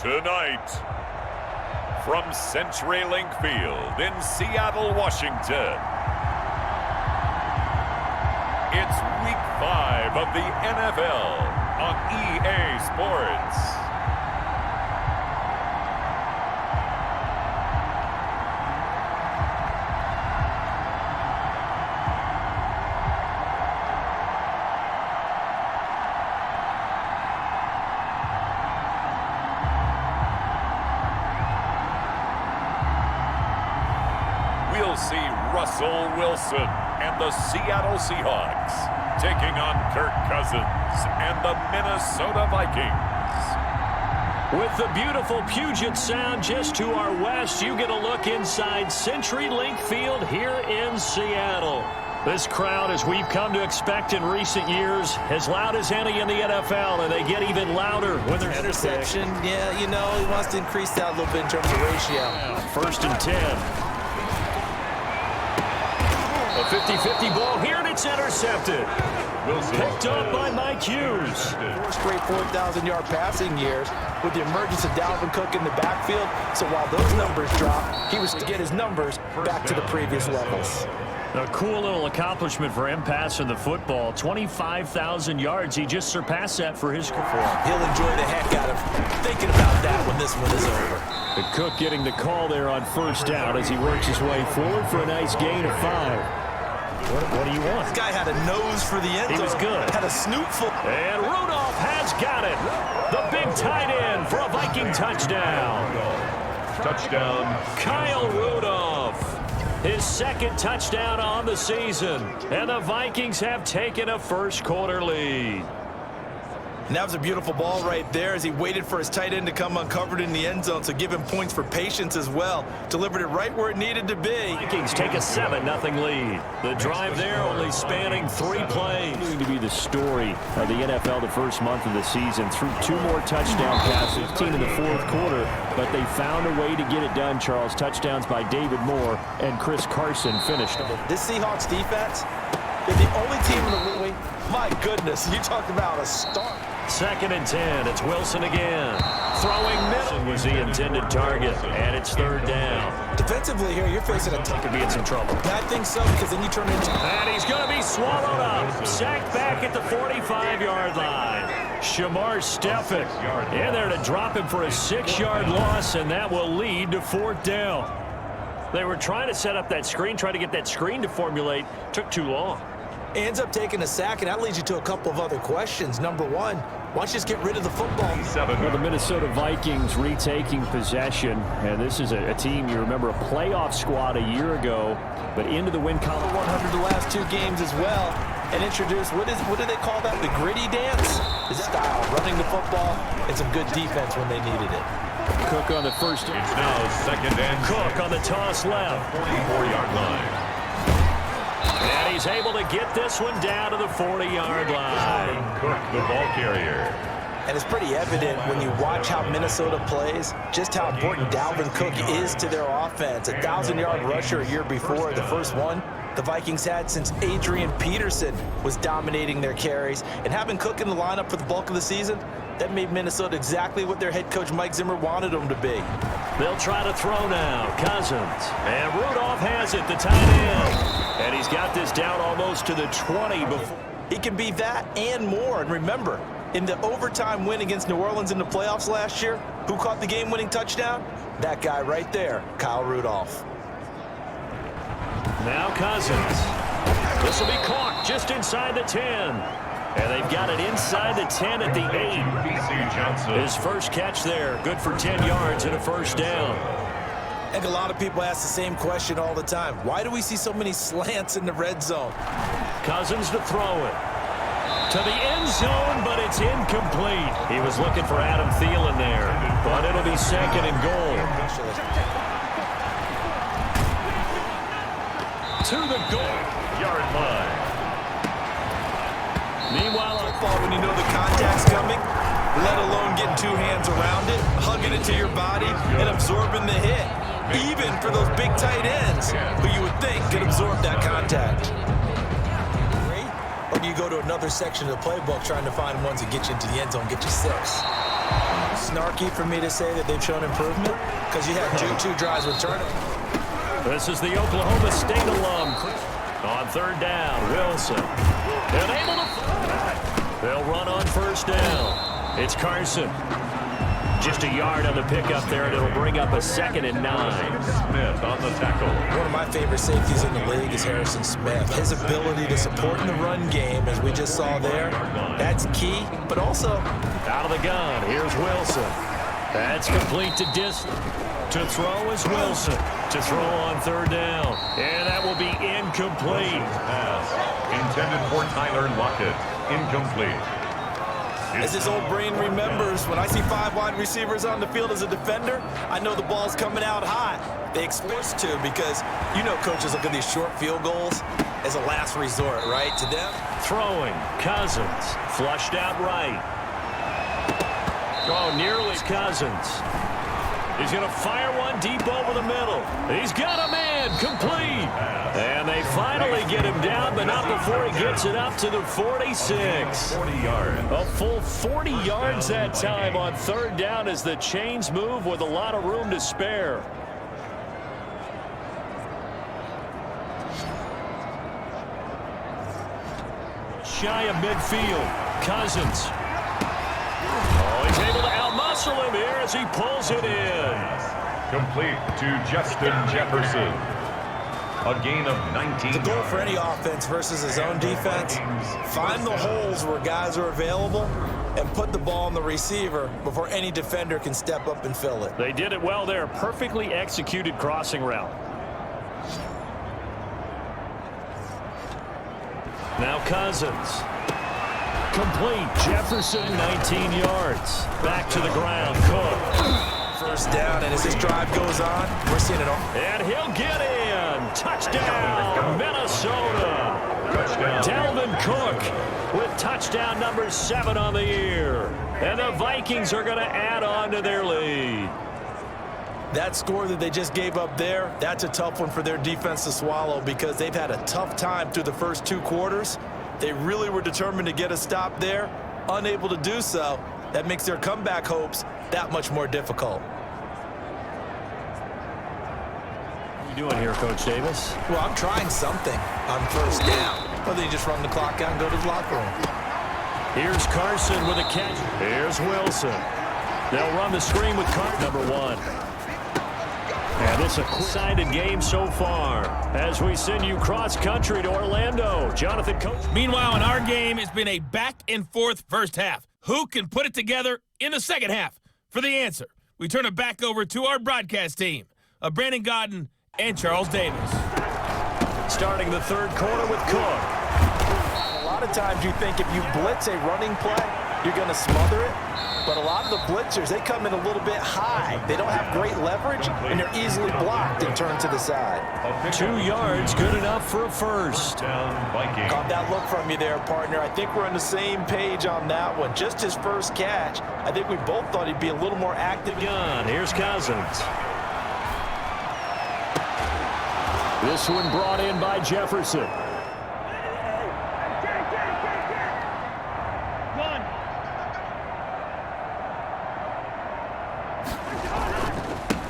Tonight, from CenturyLink Field in Seattle, Washington, it's Week 5 of the NFL on EA Sports. We'll see Russell Wilson and the Seattle Seahawks taking on Kirk Cousins and the Minnesota Vikings. With the beautiful Puget Sound just to our west, you get a look inside CenturyLink Field here in Seattle. This crowd, as we've come to expect in recent years, as loud as any in the NFL, and they get even louder when there's interception. Yeah, you know, he wants to increase that a little bit in terms of ratio. 1st and 10. A 50-50 ball here, and it's intercepted. Picked up by Mike Hughes. 4 straight 4,000-yard passing years with the emergence of Dalvin Cook in the backfield. So while those numbers drop, he was to get his numbers back to the previous levels. A cool little accomplishment for him passing the football. 25,000 yards. He just surpassed that for his career. He'll enjoy the heck out of thinking about that when this one is over. The Cook getting the call there on 1st down as he works his way forward for a nice gain of 5. What do you want? This guy had a nose for the end zone. He was good. Had a snootful. And Rudolph has got it. The big tight end for a Viking touchdown. Touchdown, Kyle Rudolph. His 2nd touchdown on the season. And the Vikings have taken a first-quarter lead. And that was a beautiful ball right there as he waited for his tight end to come uncovered in the end zone, so give him points for patience as well. Delivered it right where it needed to be. Vikings take a 7-0 lead. The drive there only spanning 3 plays. Going to be the story of the NFL the first month of the season. Threw 2 more touchdown passes, 15 in the 4th quarter, but they found a way to get it done, Charles. Touchdowns by David Moore and Chris Carson finished. This Seahawks defense, they're the only team in the league. My goodness, you talk about a start. 2nd and 10. It's Wilson again. Throwing middle was the intended target, and it's 3rd down. Defensively here, you're facing a Could be in some trouble. I think so, because then you turn into... And he's going to be swallowed up. Sacked back at the 45-yard line. Shamar Stephen in there to drop him for a 6-yard loss, and that will lead to 4th down. They were trying to set up that screen, trying to get that screen to formulate. Took too long. Ends up taking a sack, and that leads you to a couple of other questions. Number one, why don't you just get rid of the football? Well, the Minnesota Vikings retaking possession, and this is a team, you remember, a playoff squad a year ago, but into the win column. 100 the last 2 games as well, and introduced, what do they call that, the gritty dance? His style, running the football, and some good defense when they needed it. Cook on the first. It's now 2nd and Cook on the toss left. 44-yard line. And he's able to get this one down to the 40-yard line. Cook, the ball carrier. And it's pretty evident when you watch how Minnesota plays, just how important Dalvin Cook is to their offense. 1,000-yard rusher a year before, the first one the Vikings had since Adrian Peterson was dominating their carries. And having Cook in the lineup for the bulk of the season, that made Minnesota exactly what their head coach Mike Zimmer wanted them to be. They'll try to throw now. Cousins. And Rudolph has it, the tight end. And he's got this down almost to the 20 before. He can be that and more. And remember, in the overtime win against New Orleans in the playoffs last year, who caught the game-winning touchdown? That guy right there, Kyle Rudolph. Now Cousins. This will be caught just inside the 10. And they've got it inside the 10 at the 8. His first catch there, good for 10 yards and a 1st down. And a lot of people ask the same question all the time. Why do we see so many slants in the red zone? Cousins to throw it. To the end zone, but it's incomplete. He was looking for Adam Thielen there, but it'll be 2nd and goal. To the goal-yard line. Meanwhile, when you know the contact's coming, let alone getting 2 hands around it, hugging it to your body, and absorbing the hit. Even for those big tight ends who you would think could absorb that contact. Or do you go to another section of the playbook trying to find ones that get you into the end zone, get you 6? snarky for me to say that they've shown improvement because you had two drives with turnovers. This is the Oklahoma State alum. On third down, Wilson. And able to... They'll run on first down. It's Carson. Just a yard on the pickup there, and it'll bring up a 2nd and 9. Smith on the tackle. One of my favorite safeties in the league is Harrison Smith. His ability to support in the run game, as we just saw there, that's key. But also, out of the gun, here's Wilson. That's complete to distance. To throw is Wilson. To throw on third down. And that will be incomplete. Pass intended for Tyler Lockett. Incomplete. as his old brain remembers, when I see 5 wide receivers on the field as a defender, I know the ball's coming out high. They expect to, because you know coaches look at these short field goals as a last resort, right? To them. Throwing, Cousins, flushed out right. Oh, nearly Cousins. He's going to fire one deep over the middle. He's got a man, complete. And they finally get him down, but not before he gets it up to the 46. 40 yards. A full 40 yards that time on third down as the chains move with a lot of room to spare. Shy of midfield. Cousins. Oh, he's able to outmuscle him here as he pulls it in. Complete to Justin Jefferson. A gain of 19. The goal for any offense versus his own defense, find the holes where guys are available and put the ball on the receiver before any defender can step up and fill it. They did it well there. Perfectly executed crossing route. Now Cousins. Complete. Jefferson, 19 yards. Back to the ground. Cook. First down, and as this drive goes on, we're seeing it all. And he'll get in. Touchdown, Minnesota. Touchdown. Dalvin Cook with touchdown number 7 on the year. And the Vikings are going to add on to their lead. That score that they just gave up there, that's a tough one for their defense to swallow because they've had a tough time through the first 2 quarters. They really were determined to get a stop there, unable to do so. That makes their comeback hopes that much more difficult. What are you doing here, Coach Davis? Well, I'm trying something on first down. Or they just run the clock out and go to the locker room. Here's Carson with a catch. Here's Wilson. They'll run the screen with Carson, number 1. And it's a quick-sided game so far as we send you cross-country to Orlando. Jonathan Coach. Meanwhile, in our game, it's been a back-and-forth first half. Who can put it together in the second half? For the answer, we turn it back over to our broadcast team of Brandon Godden and Charles Davis. Starting the third quarter with Cook. A lot of times you think if you blitz a running play, you're going to smother it. But a lot of the blitzers, they come in a little bit high. They don't have great leverage, and they're easily blocked and turned to the side. 2 yards, good enough for a first. Got that look from you there, partner. I think we're on the same page on that one. Just his first catch, I think we both thought he'd be a little more active. Gun. Here's Cousins. This one brought in by Jefferson.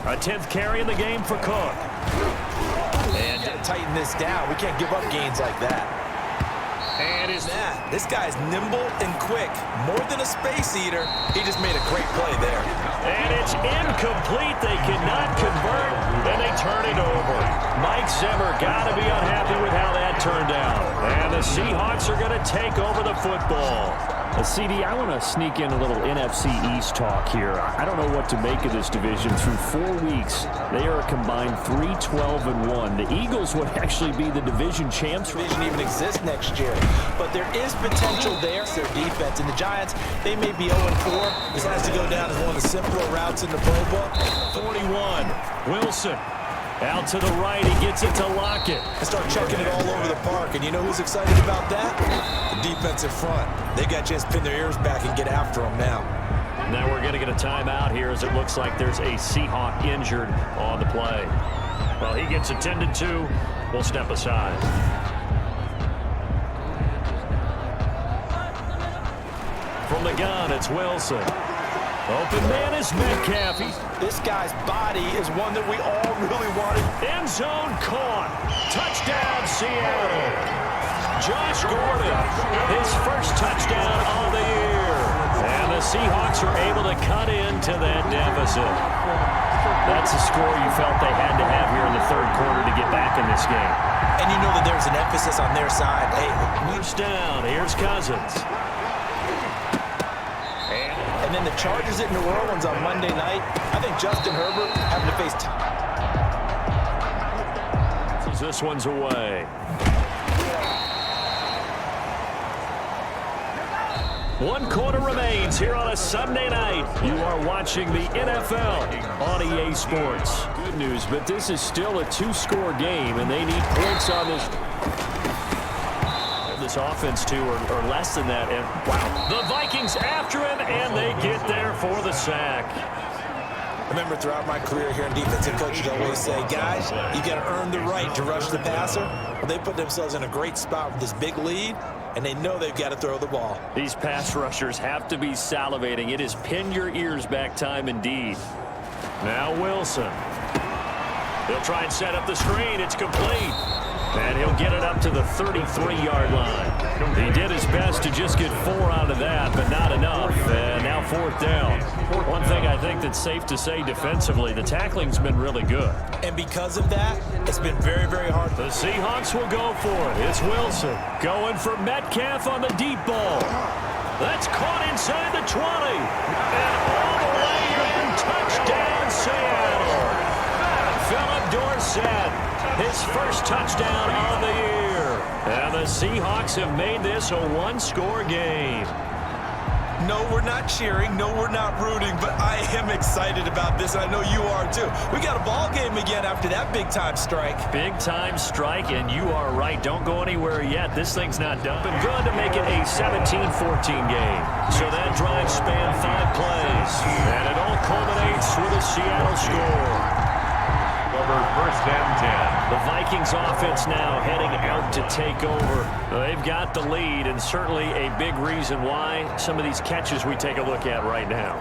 A 10th carry in the game for Cook. And tighten this down. We can't give up gains like that. And is that? This guy's nimble and quick. More than a space eater. He just made a great play there. And it's incomplete. They cannot convert, and they turn it over. Mike Zimmer got to be unhappy with how that turned out. And the Seahawks are going to take over the football. CD, I want to sneak in a little NFC East talk here. I don't know what to make of this division. Through 4 weeks, they are a combined 3-12-1. The Eagles would actually be the division champs. Division even exists next year. But there is potential there. It's their defense. And the Giants, they may be 0-4. This has to go down as one of the simpler routes in the playbook. 41, Wilson. Out to the right, he gets it to Lockett. And start chucking it all over the park. And you know who's excited about that? The defensive front. They got to just pin their ears back and get after them now. Now we're going to get a timeout here as it looks like there's a Seahawk injured on the play. Well, he gets attended to. We'll step aside. From the gun, it's Wilson. Open man is Metcalf. This guy's body is one that we all really wanted. End zone caught. Touchdown, Seattle. Josh Gordon, his first touchdown of the year. And the Seahawks are able to cut into that deficit. That's a score you felt they had to have here in the third quarter to get back in this game. And you know that there's an emphasis on their side. Hey, Touchdown. Here's Cousins. And then the Chargers at New Orleans on Monday night. I think Justin Herbert having to face This one's away. One quarter remains here on a Sunday night. You are watching the NFL on EA Sports. Good news, but this is still a two-score game, and they need points on this offense, too, or less than that. And wow, the Vikings after him, and they get there for the sack. I remember throughout my career here in defensive coaches always say, guys, you got to earn the right to rush the passer. Well, they put themselves in a great spot with this big lead, and they know they've got to throw the ball. These pass rushers have to be salivating. It is pin your ears back time indeed. Now Wilson. He'll try and set up the screen. It's complete. And he'll get it up to the 33-yard line. He did his best to just get 4 out of that, but not enough. And now fourth down. One thing I think that's safe to say defensively, the tackling's been really good. And because of that, it's been very, very hard. The Seahawks will go for it. It's Wilson going for Metcalf on the deep ball. That's caught inside the 20. And all the way in, touchdown Seattle. Philip Dorsett, his first touchdown of the year. And the Seahawks have made this a one-score game. No, we're not cheering. No, we're not rooting. But I am excited about this. I know you are, too. We got a ball game again after that big-time strike. Big-time strike, and you are right. Don't go anywhere yet. This thing's not done. But good to make it a 17-14 game. So that drive spanned 5 plays. And it all culminates with a Seattle score. First and 10. The Vikings offense now heading out to take over. They've got the lead, and certainly a big reason why some of these catches we take a look at right now.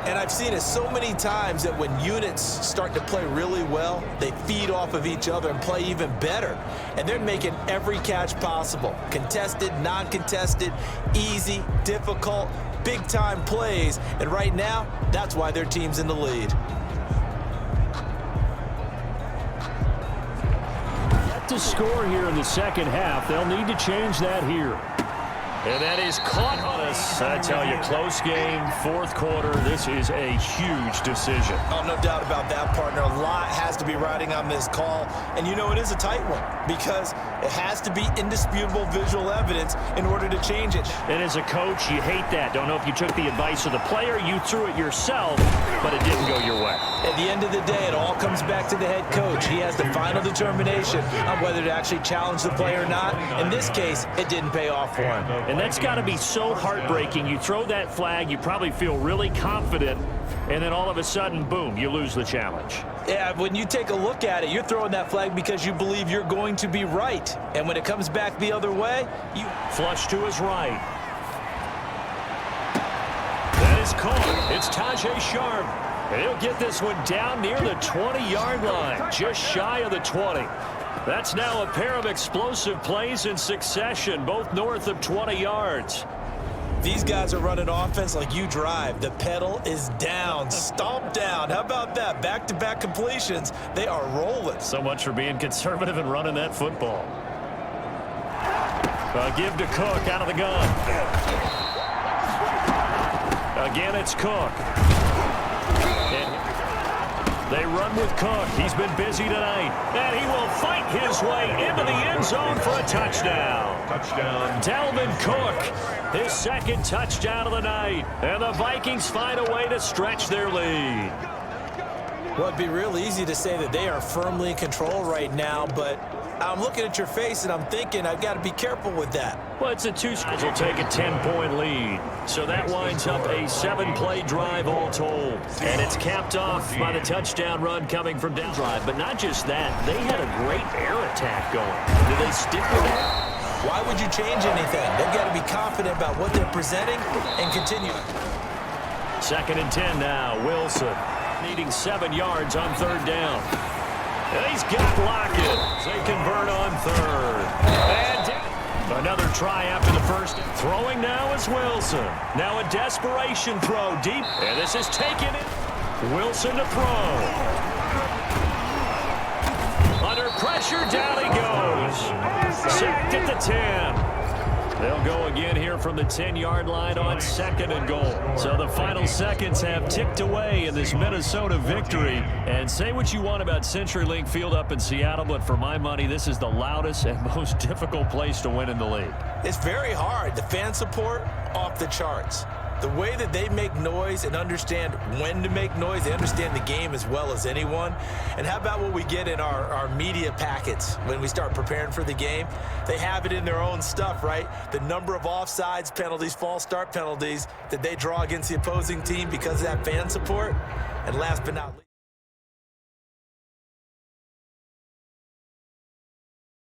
And I've seen it so many times that when units start to play really well, they feed off of each other and play even better. And they're making every catch possible. Contested, non-contested, easy, difficult, big-time plays. And right now, that's why their team's in the lead. To score here in the second half. They'll need to change that here. And that is caught on us. I tell you, close game, fourth quarter. This is a huge decision. Oh, no doubt about that, partner. A lot has to be riding on this call. And you know it is a tight one because it has to be indisputable visual evidence in order to change it. And as a coach, you hate that. Don't know if you took the advice of the player, you threw it yourself, but it didn't go your way. At the end of the day, it all comes back to the head coach. He has the final determination on whether to actually challenge the play or not. In this case, it didn't pay off for him. And that's got to be so heartbreaking. You throw that flag, you probably feel really confident, and then all of a sudden, boom, you lose the challenge. Yeah, when you take a look at it, you're throwing that flag because you believe you're going to be right. And when it comes back the other way, you flush to his right. That is caught. It's Tajay Sharp. And he'll get this one down near the 20-yard line, just shy of the 20. That's now a pair of explosive plays in succession, both north of 20 yards. These guys are running offense like you drive. The pedal is down, stomp down. How about that? Back-to-back completions. They are rolling. So much for being conservative and running that football. Give to Cook out of the gun. Again, it's Cook. They run with Cook. He's been busy tonight. And he will fight his way into the end zone for a touchdown. Touchdown. Dalvin Cook, his second touchdown of the night. And the Vikings find a way to stretch their lead. Well, it'd be real easy to say that they are firmly in control right now, but I'm looking at your face and I'm thinking I've got to be careful with that. Well, it's a two-score. Will take a 10-point lead. So that winds up a 7-play drive all told. And it's capped off by the touchdown run coming from down drive. But not just that, they had a great air attack going. Did they stick with that? Why would you change anything? They've got to be confident about what they're presenting and continue. 2nd and 10 now. Wilson needing 7 yards on 3rd down. And he's got Lockett. They convert on 3rd. And another try after the first. Throwing now is Wilson. Now a desperation throw deep. And this is taken in. Wilson to throw. Under pressure, down he goes. Sacked at the 10. They'll go again here from the 10-yard line on 2nd and goal. So the final seconds have ticked away in this Minnesota victory. And say what you want about CenturyLink Field up in Seattle, but for my money, this is the loudest and most difficult place to win in the league. It's very hard. The fan support, off the charts. The way that they make noise and understand when to make noise, they understand the game as well as anyone. And how about what we get in our media packets when we start preparing for the game? They have it in their own stuff, right? The number of offsides penalties, false start penalties that they draw against the opposing team because of that fan support. And last but not least,